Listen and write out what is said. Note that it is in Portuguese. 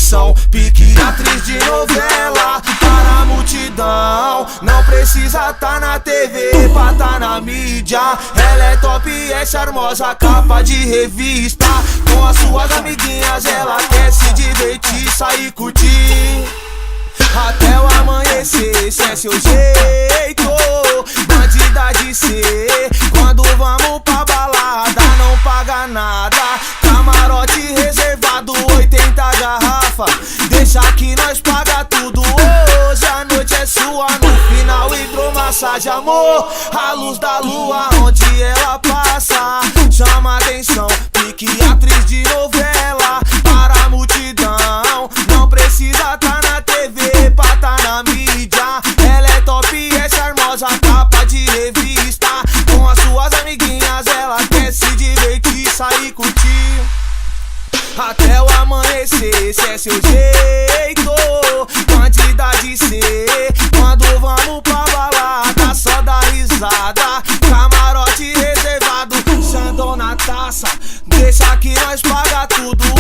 atenção, pique atriz de novela para a multidão. Não precisa tá na TV pra tá na mídia. Ela é top e é charmosa, capa de revista. Com as suas amiguinhas ela quer se divertir, sair curtir até o amanhecer. Esse é seu jeito, bandida de ser. Quando vamos pra balada não paga nada. Camarote reservado, 80 garrafas. Deixa que nós paga tudo. Hoje a noite é sua, no final hidromassagem. Amor, a luz da lua onde ela passa chama atenção, pique atriz de novela para a multidão. Não precisa tá na TV pra tá na mídia. Ela é top e é charmosa, capa de revista. Com as suas amiguinhas ela quer se divertir, sair curtir até o amanhecer. Esse é seu jeito, bandida de ser. Quando vamos pra balada só dá risada. Camarote reservado, Xandão na taça. Deixa que nós paga tudo.